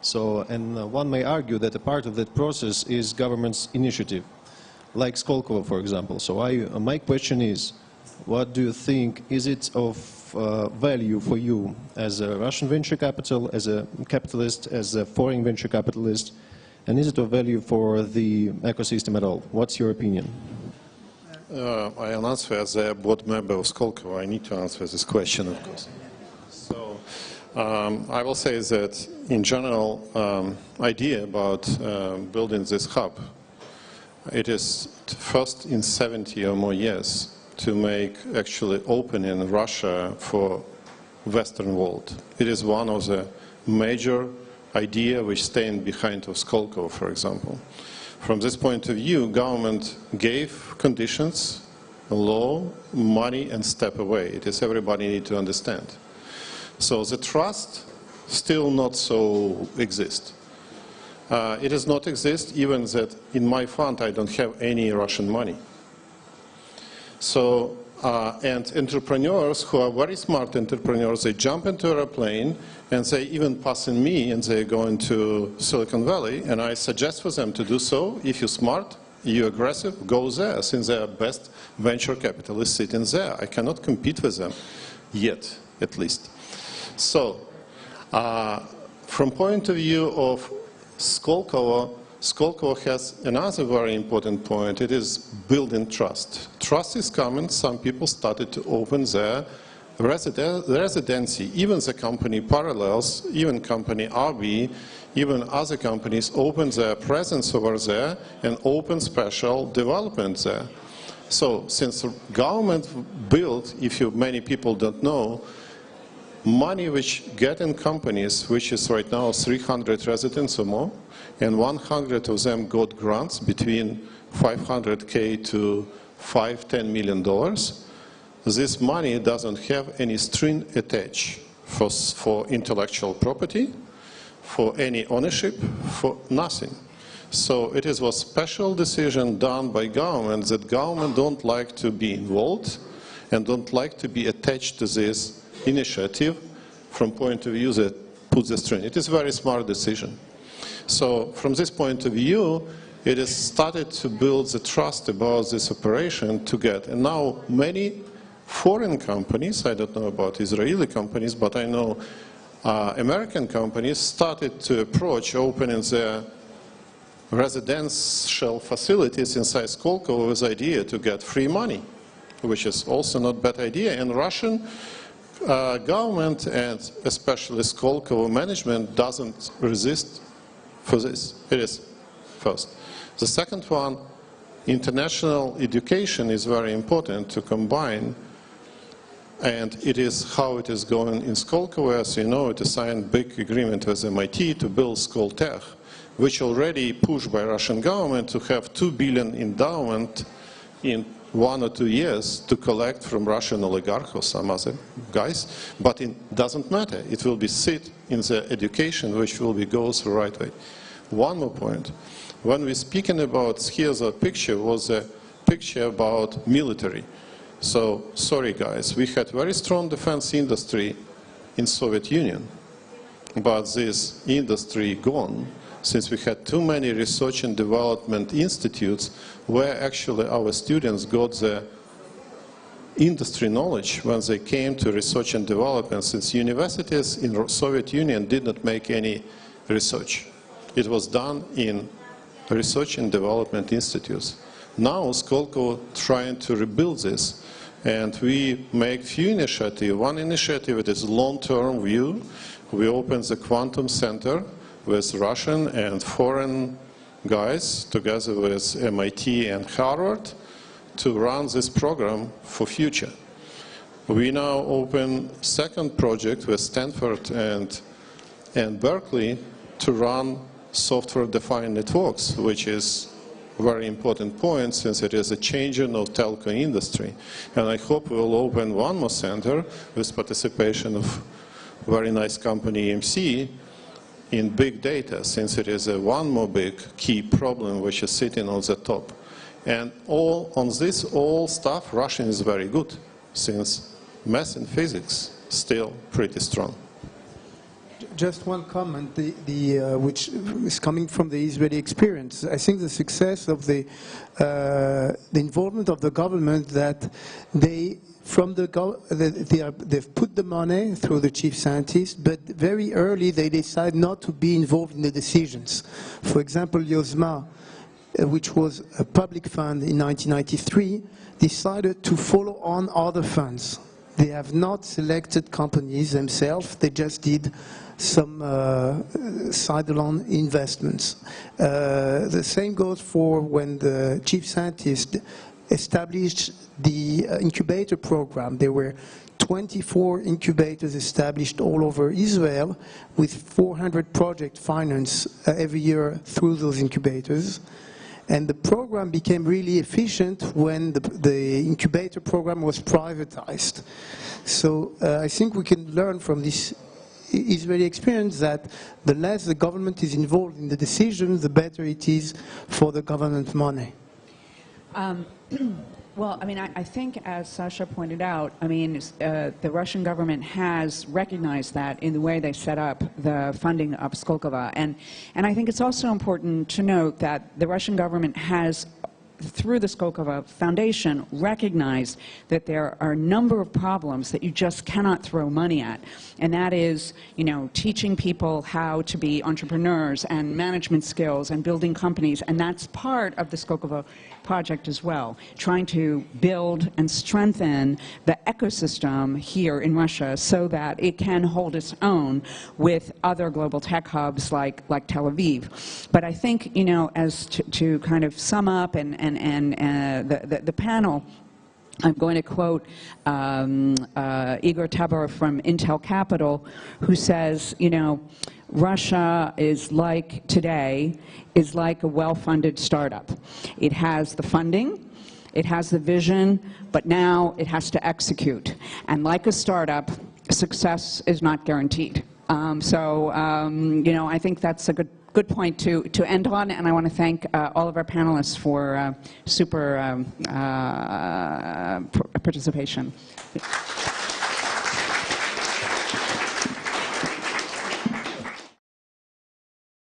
S9: So, and one may argue that a part of that process is government's initiative, like Skolkovo, for example. So my question is, what do you think, is it of value for you as a Russian venture capital, as a capitalist, as a foreign venture capitalist, and is it of value for the ecosystem at all? What's your opinion?
S3: I'll answer as a board member of Skolkovo. I need to answer this question, of course. So I will say that in general, idea about building this hub, it is first in 70 or more years to make actually open in Russia for Western world. It is one of the major idea which stand behind of Skolkovo, for example. From this point of view, government gave conditions, law, money, and step away. It is everybody need to understand. So the trust still not so exist. It does not exist even that in my fund I don't have any Russian money. So, and entrepreneurs who are very smart entrepreneurs, they jump into an airplane and they even passing me and they go into Silicon Valley, and I suggest for them to do so. If you're smart, you're aggressive, go there, since they are best venture capitalists sitting there. I cannot compete with them, yet, at least. So, from point of view of Skolkovo, Skolkovo has another very important point. It is building trust. Trust is coming. Some people started to open their residency. Even the company Parallels, even company RB, even other companies open their presence over there and open special development there. So since the government built, if many people don't know, money which get in companies, which is right now 300 residents or more, and 100 of them got grants between $500K to $10 million. This money doesn't have any string attached for intellectual property, for any ownership, for nothing. So it is a special decision done by government that government don't like to be involved and don't like to be attached to this initiative from point of view that puts the string. It is a very smart decision. So from this point of view, it has started to build the trust about this operation to get. And now many foreign companies, I don't know about Israeli companies, but I know American companies started to approach opening their residential facilities inside Skolkovo with the idea to get free money, which is also not a bad idea. And Russian government and especially Skolkovo management doesn't resist for this. It is first. The second one, international education is very important to combine, and it is how it is going in Skolkovo. As you know, it is signed big agreement with MIT to build Skoltech, which already pushed by Russian government to have $2 billion endowment in 1 or 2 years to collect from Russian oligarchs or some other guys, but it doesn't matter. It will be sit in the education which will be goes the right way. One more point. When we're speaking about, here's a picture, was a picture about military. So, sorry guys, we had very strong defense industry in Soviet Union, but this industry gone since we had too many research and development institutes where actually our students got the industry knowledge when they came to research and development, since universities in the Soviet Union did not make any research. It was done in research and development institutes. Now Skolkovo trying to rebuild this, and we make few initiatives. One initiative, it is long-term view. We open the quantum center with Russian and foreign guys together with MIT and Harvard to run this program for future. We now open second project with Stanford and Berkeley to run software-defined networks, which is a very important point since it is a changing of telco industry. And I hope we will open one more center with participation of very nice company EMC in big data, since it is a one more big key problem which is sitting on the top. And all on this all stuff, Russian is very good, since math and physics still pretty strong.
S6: Just one comment, which is coming from the Israeli experience. I think the success of the involvement of the government, that they from they've put the money through the chief scientist, but very early they decide not to be involved in the decisions. For example, Yozma, which was a public fund in 1993, decided to follow on other funds. They have not selected companies themselves, they just did some sidelong investments. The same goes for when the chief scientist established the incubator program. There were 24 incubators established all over Israel with 400 projects financed every year through those incubators. And the program became really efficient when the incubator program was privatized. So I think we can learn from this Israeli experience that the less the government is involved in the decisions, the better it is for the government money.
S1: Well, I mean, I think, as Sasha pointed out, I mean, the Russian government has recognized that in the way they set up the funding of Skolkovo. And I think it's also important to note that the Russian government has, through the Skolkovo Foundation, recognized that there are a number of problems that you just cannot throw money at. And that is, you know, teaching people how to be entrepreneurs and management skills and building companies. And that's part of the Skolkovo project as well, trying to build and strengthen the ecosystem here in Russia so that it can hold its own with other global tech hubs like Tel Aviv. But I think, you know, as to kind of sum up the panel, I'm going to quote Igor Tabor from Intel Capital, who says, you know, Russia is like today, is like a well-funded startup. It has the funding, it has the vision, but now it has to execute. And like a startup, success is not guaranteed. You know, I think that's a good point to end on, and I want to thank all of our panelists for super participation.